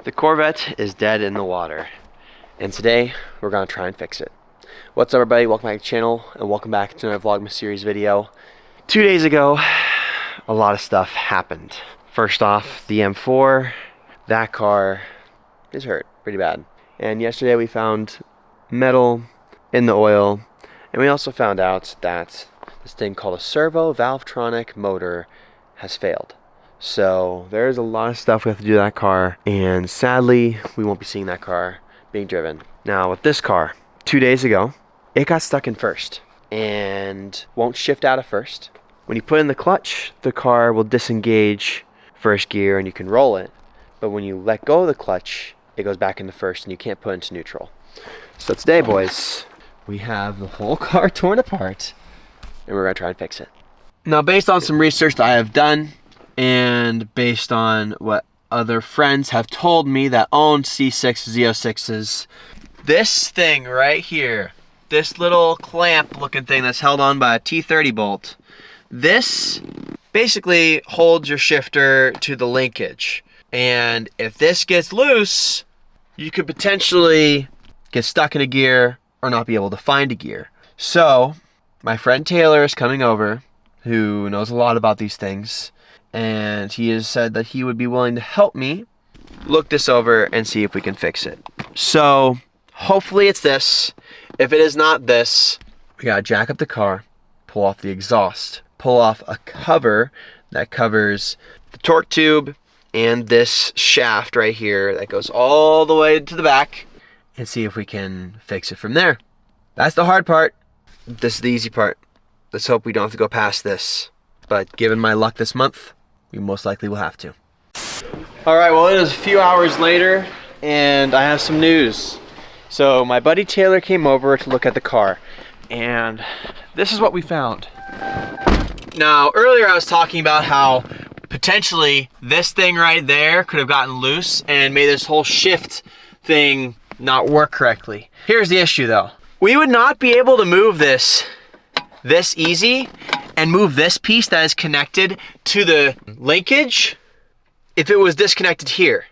The Corvette is dead in the water, and today we're gonna try and fix it. What's up, everybody? Welcome back to the channel, and welcome back to another Vlogmas series video. 2 days ago, a lot of stuff happened. First off, the M4, that car is hurt pretty bad. And yesterday we found metal in the oil, and we also found out that this thing called a servo valvetronic motor has failed. So there's a lot of stuff we have to do to that car, and sadly we won't be seeing that car being driven. Now with this car, 2 days ago, it got stuck in first and won't shift out of first. When you put in the clutch, the car will disengage first gear and you can roll it, but when you let go of the clutch, it goes back into first and you can't put it into neutral. So today, boys, we have the whole car torn apart and we're gonna try and fix it. Now, based on some research that I have done, and based on what other friends have told me that own C6 Z06s, this thing right here, this little clamp looking thing that's held on by a T30 bolt, this basically holds your shifter to the linkage. And if this gets loose, you could potentially get stuck in a gear or not be able to find a gear. So my friend Taylor is coming over, who knows a lot about these things, and he has said that he would be willing to help me look this over and see if we can fix it. So hopefully it's this. If it is not this, we gotta jack up the car, pull off the exhaust, pull off a cover that covers the torque tube and this shaft right here that goes all the way to the back, and see if we can fix it from there. That's the hard part. This is the easy part. Let's hope we don't have to go past this. But given my luck this month, we most likely will have to. All right, well, it is a few hours later and I have some news. So my buddy Taylor came over to look at the car, and this is what we found. Now, earlier I was talking about how potentially this thing right there could have gotten loose and made this whole shift thing not work correctly. Here's the issue though. We would not be able to move this easy and move this piece that is connected to the linkage if it was disconnected here,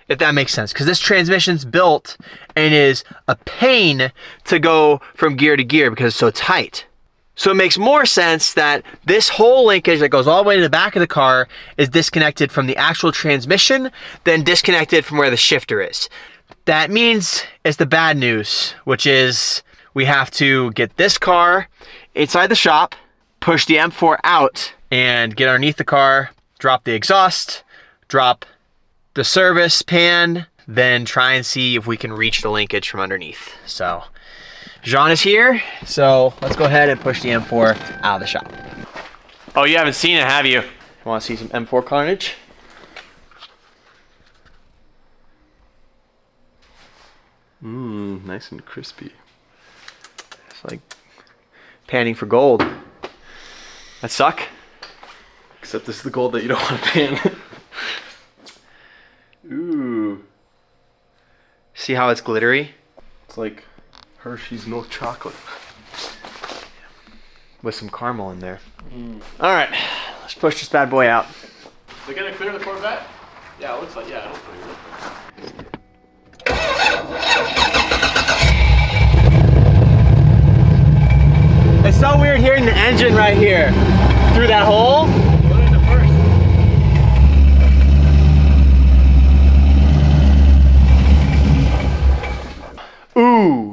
if that makes sense. Because this transmission's built and is a pain to go from gear to gear because it's so tight. So it makes more sense that this whole linkage that goes all the way to the back of the car is disconnected from the actual transmission than disconnected from where the shifter is. That means it's the bad news, which is we have to get this car inside the shop, push the M4 out, and get underneath the car, drop the exhaust, drop the service pan, then try and see if we can reach the linkage from underneath. So Jean is here, so let's go ahead and push the M4 out of the shop. Oh, you haven't seen it, have you? Want to see some M4 carnage? Mmm, nice and crispy. It's like panning for gold. That suck? Except this is the gold that you don't want to pan. Ooh. See how it's glittery? It's like Hershey's milk chocolate. With some caramel in there. All right, let's push this bad boy out. They're gonna clear the Corvette? Yeah, it looks like, yeah, it'll clear it. It's so weird hearing the engine right here through that hole. Put it in first. Ooh,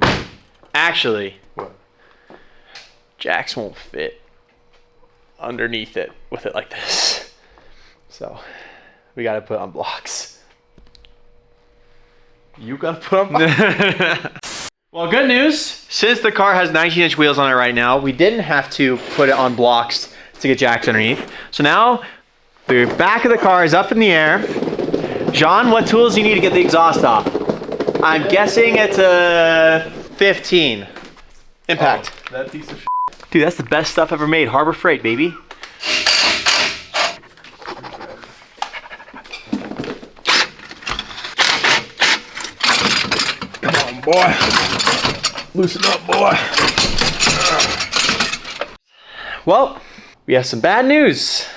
actually, What? jacks won't fit underneath it with it like this. So we gotta put on blocks. You gotta put on blocks? Well, good news. Since the car has 19-inch wheels on it right now, we didn't have to put it on blocks to get jacks underneath. So now the back of the car is up in the air. John, what tools do you need to get the exhaust off? I'm guessing it's a 15 impact. Oh, that piece of shit. Dude, that's the best stuff ever made. Harbor Freight, baby. Come on, boy. Loosen up, boy. Well, we have some bad news.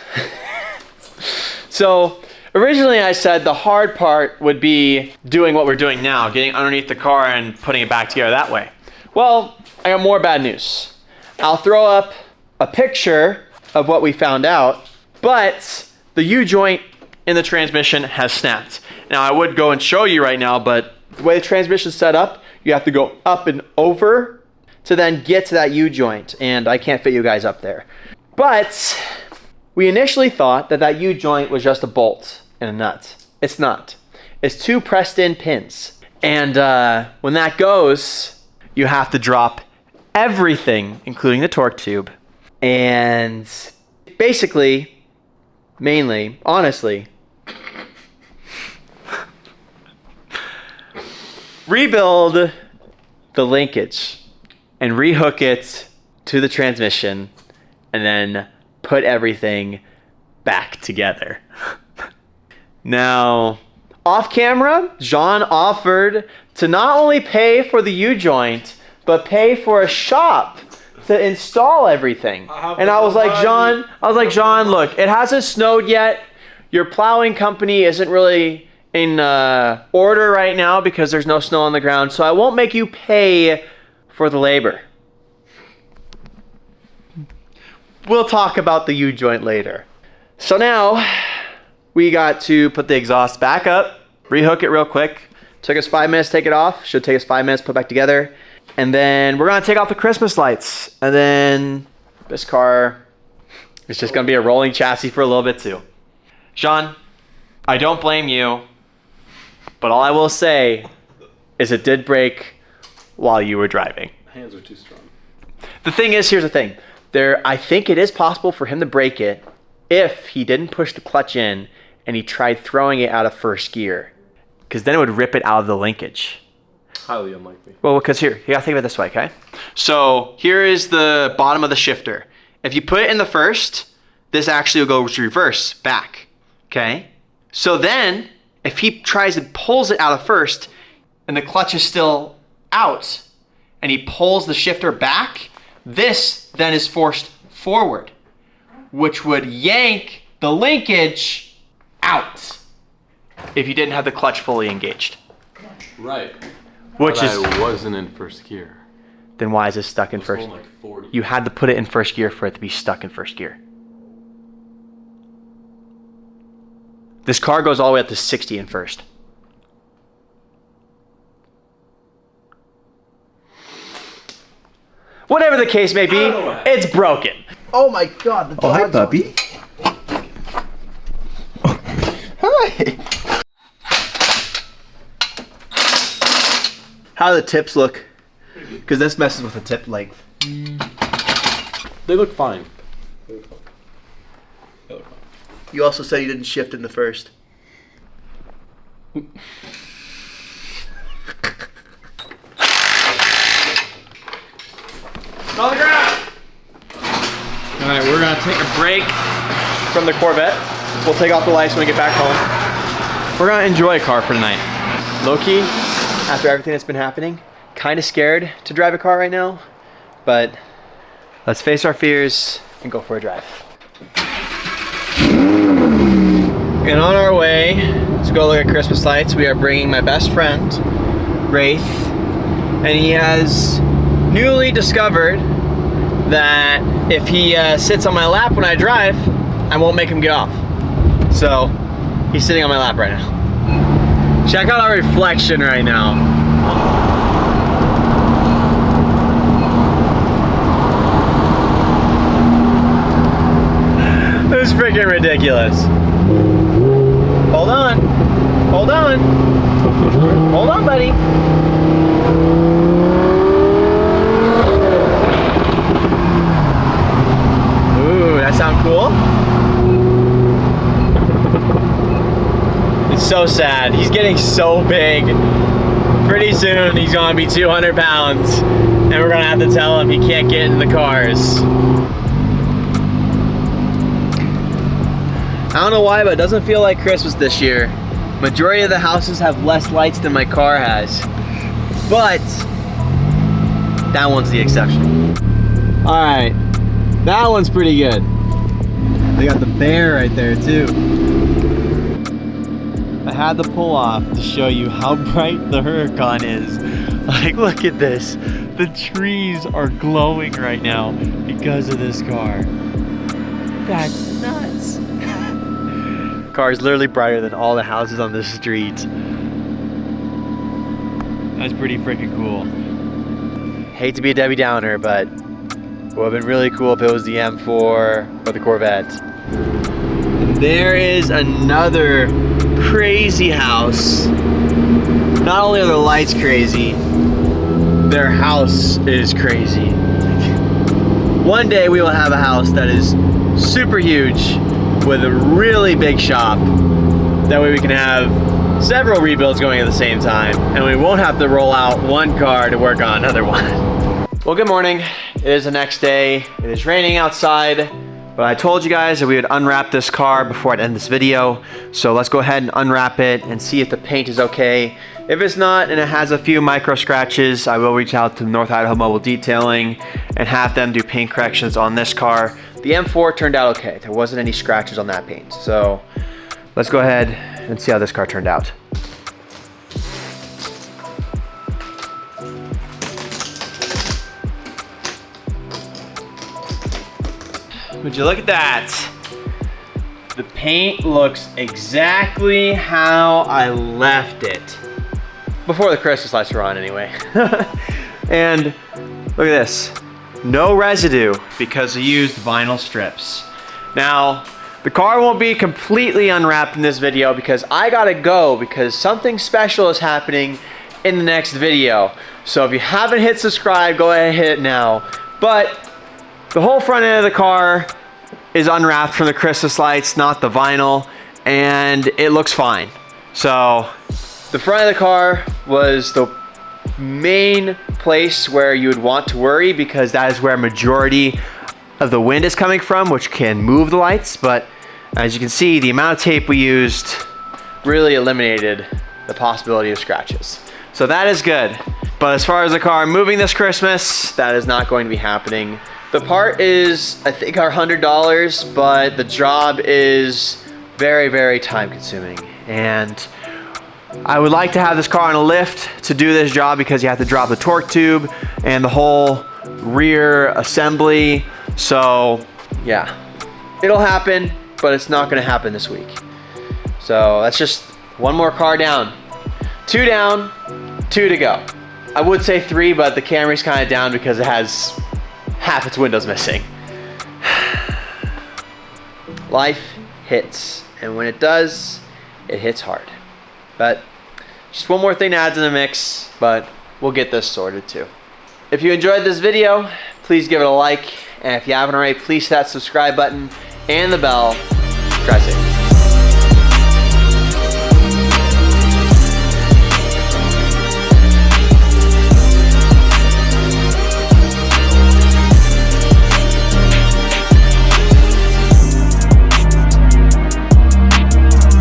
So Originally I said the hard part would be doing what we're doing now, getting underneath the car and putting it back together that way. Well, I got more bad news. I'll throw up a picture of what we found out, but the U-joint in the transmission has snapped. Now I would go and show you right now, but the way the transmission's set up, you have to go up and over to then get to that U-joint, and I can't fit you guys up there. But we initially thought that that U-joint was just a bolt and a nut. It's not. It's 2 pressed in pins. And when that goes, you have to drop everything, including the torque tube. And basically, mainly, honestly, rebuild the linkage and rehook it to the transmission and then put everything back together. Now, off camera, John offered to not only pay for the U-joint, but pay for a shop to install everything. And I was like, John, look, it hasn't snowed yet. Your plowing company isn't really in order right now because there's no snow on the ground, so I won't make you pay for the labor. We'll talk about the U-joint later. So now we got to put the exhaust back up, rehook it real quick. Took us 5 minutes to take it off. Should take us 5 minutes to put back together. And then we're gonna take off the Christmas lights. And then this car is just gonna be a rolling chassis for a little bit too. Sean, I don't blame you, but all I will say is it did break while you were driving. Hands are too strong. The thing is, here's the thing. I think it is possible for him to break it if he didn't push the clutch in and he tried throwing it out of first gear, because then it would rip it out of the linkage. Highly unlikely. Well, because here, you gotta think of it this way, okay? So here is the bottom of the shifter. If you put it in the first, this actually will go to reverse back, okay? So then, if he tries and pulls it out of first, and the clutch is still out, and he pulls the shifter back, this then is forced forward, which would yank the linkage out if you didn't have the clutch fully engaged. Right. Which is, I wasn't in first gear. Then why is this stuck in first? Like 40. You had to put it in first gear for it to be stuck in first gear. This car goes all the way up to 60 in first. Whatever the case may be, it's broken. Oh my God, the dog. Oh, hi, puppy. Hi. How do the tips look? Because this messes with the tip length. They look fine. You also said you didn't shift in the first. On the ground! Alright, we're gonna take a break from the Corvette. We'll take off the lights when we get back home. We're gonna enjoy a car for tonight. Low-key, after everything that's been happening, kinda scared to drive a car right now, but let's face our fears and go for a drive. And on our way to go look at Christmas lights, we are bringing my best friend, Wraith, and he has newly discovered that if he sits on my lap when I drive, I won't make him get off. So he's sitting on my lap right now. Check out our reflection right now. This is freaking ridiculous. Hold on. Hold on. Hold on, buddy. Ooh, that sound cool? It's so sad. He's getting so big. Pretty soon he's gonna be 200 pounds and we're gonna have to tell him he can't get in the cars. I don't know why, but it doesn't feel like Christmas this year. Majority of the houses have less lights than my car has. But that one's the exception. All right, that one's pretty good. They got the bear right there too. I had the pull off to show you how bright the Huracan is. Like, look at this. The trees are glowing right now because of this car. That's nuts. Car is literally brighter than all the houses on this street. That's pretty freaking cool. Hate to be a Debbie Downer, but it would have been really cool if it was the M4 or the Corvette. And there is another crazy house. Not only are the lights crazy, their house is crazy. One day we will have a house that is super huge with a really big shop. That way we can have several rebuilds going at the same time, and we won't have to roll out one car to work on another one. Well, good morning. It is the next day. It is raining outside, but I told you guys that we would unwrap this car before I'd end this video. So let's go ahead and unwrap it and see if the paint is okay. If it's not and it has a few micro scratches, I will reach out to North Idaho Mobile Detailing and have them do paint corrections on this car. The M4 turned out okay. There wasn't any scratches on that paint. So let's go ahead and see how this car turned out. Would you look at that? The paint looks exactly how I left it. Before the Christmas lights were on anyway. And look at this. No residue because I used vinyl strips. Now, the car won't be completely unwrapped in this video because I gotta go because something special is happening in the next video. So if you haven't hit subscribe, go ahead and hit it now. But the whole front end of the car is unwrapped from the Christmas lights, not the vinyl, and it looks fine. So the front of the car was the main place where you would want to worry because that is where majority of the wind is coming from, which can move the lights. But as you can see, the amount of tape we used really eliminated the possibility of scratches. So that is good. But as far as the car moving this Christmas, that is not going to be happening. The part is, I think, $100, but the job is very, very time consuming. And I would like to have this car on a lift to do this job because you have to drop the torque tube and the whole rear assembly. So yeah, it'll happen, but it's not gonna happen this week. So that's just one more car down. 2 down, 2 to go. I would say 3, but the Camry's kind of down because it has half its windows missing. Life hits, and when it does, it hits hard. But just one more thing to add to the mix, but we'll get this sorted too. If you enjoyed this video, please give it a like, and if you haven't already, please hit that subscribe button and the bell. Drive safe.